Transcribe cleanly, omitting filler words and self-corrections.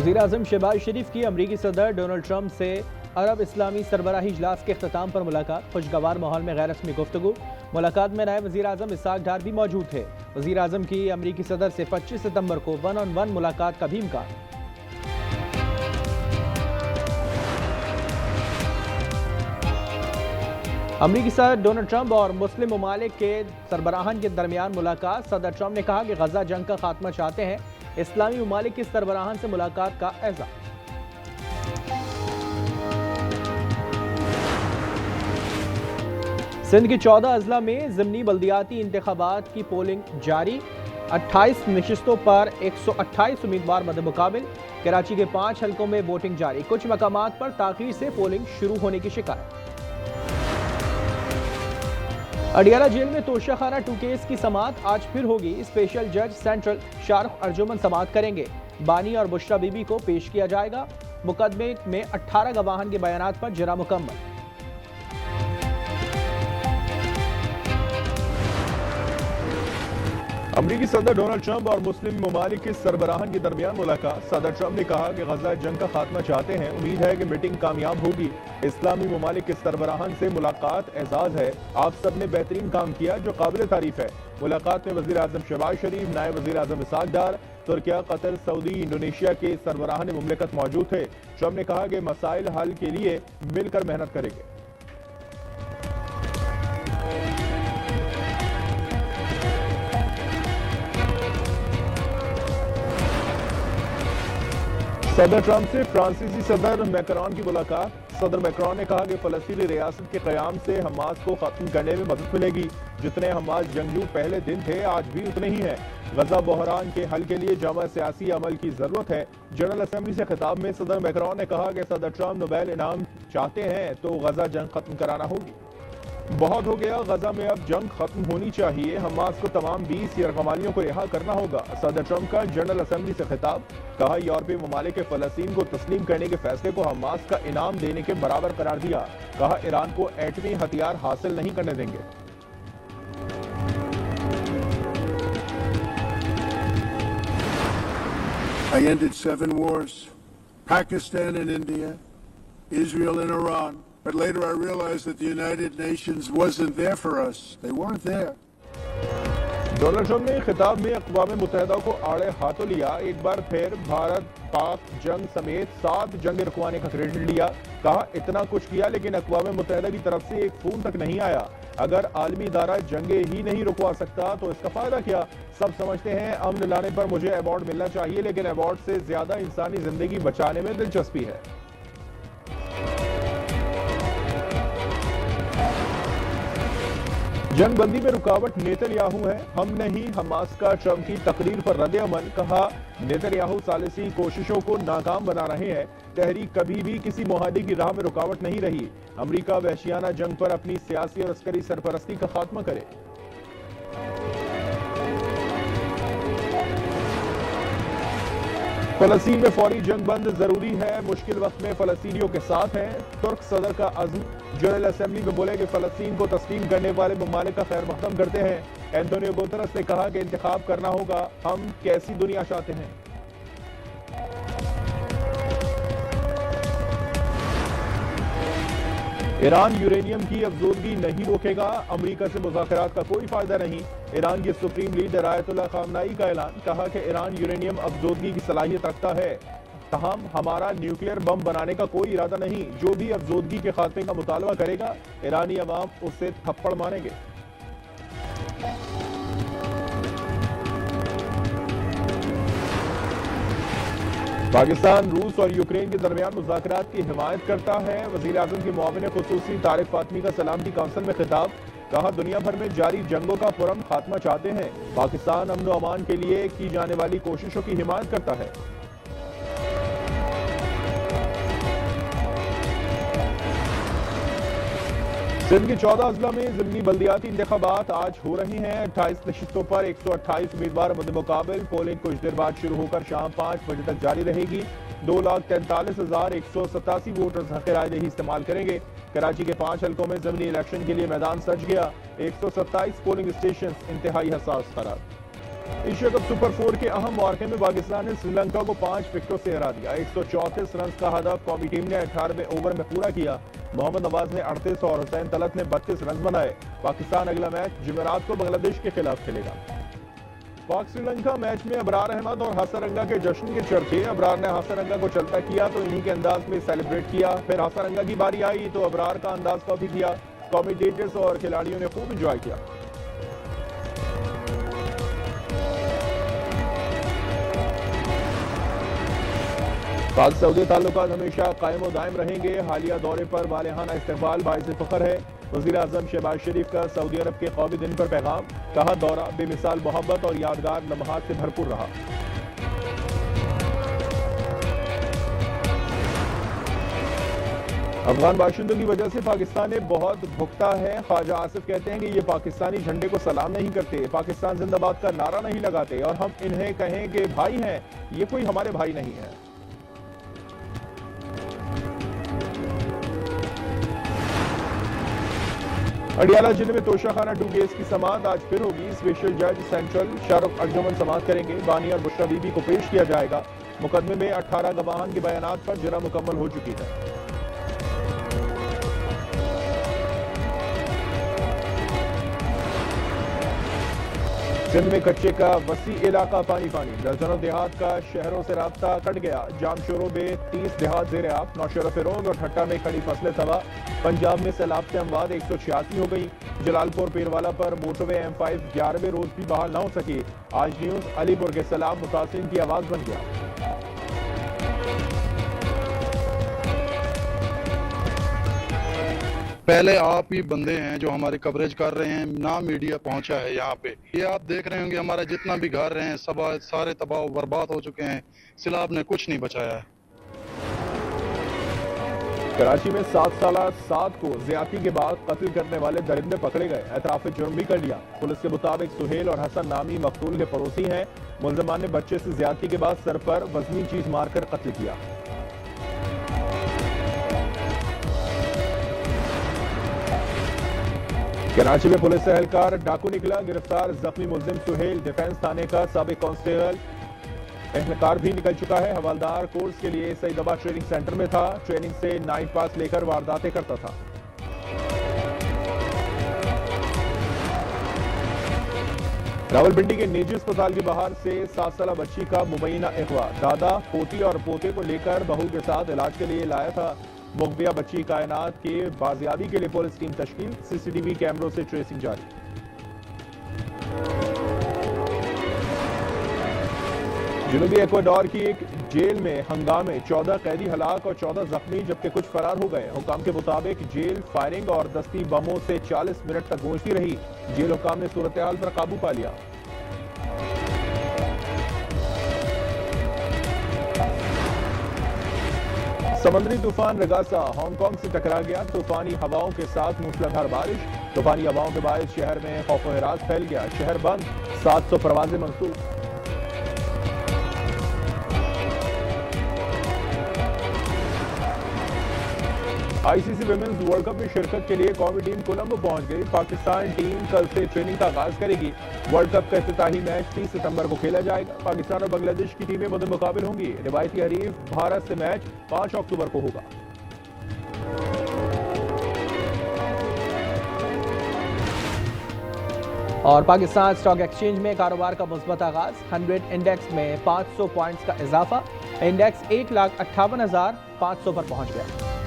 वज़ीर-ए-आज़म शहबाज शरीफ की अमरीकी सदर डोनाल्ड ट्रंप से अरब इस्लामी सरबराही इजलास के अख्ताम पर मुलाकात। खुशगवार माहौल में गैर रस्मी गुफ्तगू। मुलाकात में नायब वज़ीर-ए-आज़म इसहाक डार भी मौजूद थे। वज़ीर-ए-आज़म की अमरीकी सदर से 25 सितंबर को वन-ऑन-वन मुलाकात का भी इम्कान। अमरीकी सदर डोनाल्ड ट्रंप और मुस्लिम ममालिक के सरबराहान के दरमियान मुलाकात। सदर ट्रंप ने कहा कि गजा जंग का खात्मा चाहते हैं। इस्लामी ममालिक के सरबराहान से मुलाकात का एज़ाज़। सिंध के 14 अजला में ज़िमनी बल्दियाती इंतखाबात की पोलिंग जारी। 28 नशिस्तों पर 128 उम्मीदवार मद्देमुकाबिल। कराची के 5 हलकों में वोटिंग जारी। कुछ मकामात पर ताख़ीर से पोलिंग शुरू होने की शिकायत। अडियाला जेल में तोशाखाना 2 केस की समाअत आज फिर होगी। स्पेशल जज सेंट्रल शाहरुख अर्जुमन समाअत करेंगे। बानी और बुशरा बीबी को पेश किया जाएगा। मुकदमे में 18 गवाहान के बयानात पर जरा मुकम्मल। अमरीकी सदर डोनाल्ड ट्रंप और मुस्लिम ममालिक के सरबराहान के दरमियान मुलाकात। सदर ट्रंप ने कहा कि गजा जंग का खात्मा चाहते हैं। उम्मीद है कि मीटिंग कामयाब होगी। इस्लामी ममालिक के सरबराहान से मुलाकात एजाज है। आप सब ने बेहतरीन काम किया जो काबिल तारीफ है। मुलाकात में वज़ीर-ए-आज़म शहबाज शरीफ, नायब वज़ीर-ए-आज़म इसहाक डार, तुर्किया, कतर, सऊदी, इंडोनेशिया के सरबराहान मुमलिकत मौजूद थे। ट्रंप ने कहा कि मसाइल हल के लिए मिलकर मेहनत करेंगे। सदर ट्रंप से फ्रांसीसी सदर मैक्रोन की मुलाकात। सदर मैक्रोन ने कहा कि फ़लस्तीनी रियासत के क़याम से हमास को ख़त्म करने में मदद मिलेगी। जितने हमास जंगजू पहले दिन थे आज भी उतने ही हैं। गजा बहरान के हल के लिए जमा सियासी अमल की ज़रूरत है। जनरल असेंबली से खिताब में सदर मैक्रोन ने कहा कि सदर ट्रंप नोबेल इनाम चाहते हैं तो गजा जंग ख़त्म कराना होगी। बहुत हो गया, गजा में अब जंग खत्म होनी चाहिए। हमास को तमाम 20 यरगमालियों को रिहा करना होगा। सदर ट्रंप का जनरल असेंबली से खिताब। कहा यूरोपीय ममालिक के फ़लस्तीन को तस्लीम करने के फैसले को हमास का इनाम देने के बराबर करार दिया। कहा ईरान को एटमी हथियार हासिल नहीं करने देंगे। I ended 7 wars, Pakistan and India, Israel and Iran. But later I realized that the United Nations wasn't there for us. They weren't there. Donald Trump ने खिताब में अक़वाम मुत्तहिदा को आड़े हाथों लिया। एक बार फिर भारत पाक जंग समेत 7 जंग रुकवाने का क्रेडिट लिया। कहा इतना कुछ किया लेकिन अक़वाम मुत्तहिदा की तरफ से एक खून तक नहीं आया। अगर आलमी इदारा जंगे ही नहीं रुकवा सकता तो इसका फायदा क्या। सब समझते हैं अमन लाने पर मुझे अवार्ड मिलना चाहिए, लेकिन अवार्ड से ज्यादा इंसानी जिंदगी बचाने में दिलचस्पी है। जंग बंदी में रुकावट नेतन्याहू है, हम नहीं हमास का ट्रंप की तकरीर पर रद्द-ए-अमल। कहा नेतन्याहू सालिसी कोशिशों को नाकाम बना रहे हैं। तहरीक कभी भी किसी मुआहदे की राह में रुकावट नहीं रही। अमेरिका वहशियाना जंग पर अपनी सियासी और अस्करी सरपरस्ती का खात्मा करे। फलस्तीन में फौरी जंग बंद जरूरी है, मुश्किल वक्त में फलस्तीनियों के साथ हैं। तुर्क सदर का अज़्म। जनरल असेंबली में बोले कि फलस्तीन को तस्लीम करने वाले ममालिक का खैर मकदम करते हैं। एंटोनियो गुतेरेस ने कहा कि इंतखाब करना होगा, हम कैसी दुनिया चाहते हैं। ईरान यूरेनियम की अफजोदगी नहीं रोकेगा, अमेरिका से मुज़ाकरात का कोई फायदा नहीं। ईरान की सुप्रीम लीडर आयतुल्लाह ख़ामनेई का ऐलान। कहा कि ईरान यूरेनियम अफजोदगी की सलाहियत रखता है, तहम हमारा न्यूक्लियर बम बनाने का कोई इरादा नहीं। जो भी अफजोदगी के खात्मे का मुतालबा करेगा, ईरानी अवाम उससे थप्पड़ मारेंगे। पाकिस्तान रूस और यूक्रेन के दरमियान मुज़ाकरात की हिमायत करता है। वज़ीर-ए-आज़म की मुआविन खुसूसी तारिक फातमी का सलामती काउंसिल में खिताब। कहा दुनिया भर में जारी जंगों का पुरअमन खात्मा चाहते हैं। पाकिस्तान अमन व अमान के लिए की जाने वाली कोशिशों की हिमायत करता है। सिंध के 14 अजला में ज़िमनी बल्दियाती इंतखाबात आज हो रही हैं। 28 नशिस्तों पर 128 उम्मीदवार मुद्देमुकाबिल। पोलिंग कुछ देर बाद शुरू होकर शाम 5 बजे तक जारी रहेगी। 2,43,187 वोटर्स हक़ रायदही इस्तेमाल करेंगे। कराची के 5 हलकों में ज़िमनी इलेक्शन के लिए मैदान सज गया। 127 पोलिंग स्टेशन इंतहाई हसास करार। एशिया कप सुपर 4 के अहम मौके में पाकिस्तान ने श्रीलंका को 5 विकेटों से हरा दिया। 134 रन का हदफ कौमी टीम ने 18वें ओवर में पूरा किया। मोहम्मद नवाज ने 38 और हुसैन तलत ने 32 रन बनाए। पाकिस्तान अगला मैच जुमेरात को बांग्लादेश के खिलाफ खेलेगा। पाक श्रीलंका मैच में अबरार अहमद और हसरंगा के जश्न के चर्चे। अबरार ने हसरंगा को चलता किया तो इन्हीं के अंदाज में सेलिब्रेट किया। फिर हसरंगा की बारी आई तो अबरार का अंदाज कॉपी किया। कमेंटेटर्स और खिलाड़ियों ने खूब एंजॉय किया। पाक सऊदी ताल्लुकात हमेशा कायम और दायम रहेंगे। हालिया दौरे पर वालेहाना इस्तकबाल बाइस फख्र है। वज़ीर आज़म शहबाज शरीफ का सऊदी अरब के कौमी दिन पर पैगाम। कहा दौरा बेमिसाल मोहब्बत और यादगार लम्हात से भरपूर रहा। अफगान बाशिंदों की वजह से पाकिस्तान ने बहुत भुगता है। ख्वाजा आसिफ कहते हैं कि ये पाकिस्तानी झंडे को सलाम नहीं करते, पाकिस्तान जिंदाबाद का नारा नहीं लगाते और हम इन्हें कहें कि भाई हैं, ये कोई हमारे भाई नहीं है। अडियाला जिले में तोशाखाना 2 केस की समाअत आज फिर होगी। स्पेशल जज सेंट्रल शाहरुख अर्जुमन समाअत करेंगे। बानी और बुशरा बीबी को पेश किया जाएगा। मुकदमे में 18 गवाहान के बयानात पर जरा मुकम्मल हो चुकी है। सिंध में कच्चे का वसी इलाका पानी पानी। दर्जनों देहात का शहरों से राब्ता कट गया। जामशोरों में 30 देहात जेर आब। नौशेरा फिरोज और ठट्टा में खड़ी फसलें तबाह। पंजाब में सैलाब से अमवात 186 हो गई। जलालपुर पीरवाला पर मोटरवे M5 11वें रोज भी बहाल न हो सकी। आज न्यूज अलीपुर के सैलाब मुतासिरीन की आवाज बन गया। पहले आप ही बंदे हैं जो हमारी कवरेज कर रहे हैं, ना मीडिया पहुंचा है यहाँ पे। ये आप देख रहे होंगे हमारा जितना भी घर हैं सब सारे तबाह बर्बाद हो चुके हैं। सैलाब ने कुछ नहीं बचाया है। कराची में 7 साला साद को ज्यादती के बाद कत्ल करने वाले दरिंदे पकड़े गए। एतराफ जुर्म भी कर लिया। पुलिस के मुताबिक सुहेल और हसन नामी मकतूल के पड़ोसी हैं। मुल्जमान ने बच्चे से ज्यादती के बाद सर पर वजनी चीज मारकर कत्ल किया। कराची में पुलिस एहलकार डाकू निकला। गिरफ्तार जख्मी मुलजिम सुहेल डिफेंस थाने का साबिक कांस्टेबल एहलकार भी निकल चुका है। हवालदार कोर्स के लिए सईदाबाद ट्रेनिंग सेंटर में था। ट्रेनिंग से नाइट पास लेकर वारदातें करता था। रावलपिंडी के निजी अस्पताल के बाहर से 7 साला बच्ची का मुबैना अगवा। दादा पोती और पोते को लेकर बहू के साथ इलाज के लिए लाया था। मुखबिया बच्ची कायनात के बाजियाबी के लिए पुलिस टीम तश्कील। सीसीटीवी कैमरों से ट्रेसिंग जारी। जनूबी इक्वाडोर की एक जेल में हंगामे 14 कैदी हलाक और 14 जख्मी जबकि कुछ फरार हो गए। हुकाम के मुताबिक जेल फायरिंग और दस्ती बमों से 40 मिनट तक गूंजती रही। जेल हुकाम ने सूरत-ए-हाल पर काबू पा लिया। समुद्री तूफान रगासा हांगकांग से टकरा गया। तूफानी हवाओं के साथ मूसलाधार बारिश। तूफानी हवाओं के बायस शहर में खौफ व हिरास फैल गया। शहर बंद। 700 परवाजें मंसूख। आईसीसी विमेंस वर्ल्ड कप में शिरकत के लिए कौमी टीम कोलंबो पहुंच गई। पाकिस्तान टीम कल से ट्रेनिंग का आगाज करेगी। वर्ल्ड कप का इफ्तिताही मैच 30 सितंबर को खेला जाएगा। पाकिस्तान और बांग्लादेश की टीमें मुद्दे मुकाबिल होंगी। रिवायती हरीफ भारत से मैच 5 अक्टूबर को होगा। और पाकिस्तान स्टॉक एक्सचेंज में कारोबार का मुस्बत आगाज। 100 इंडेक्स में 500 पॉइंट्स का इजाफा। इंडेक्स 1,58,500 पर पहुंच गया।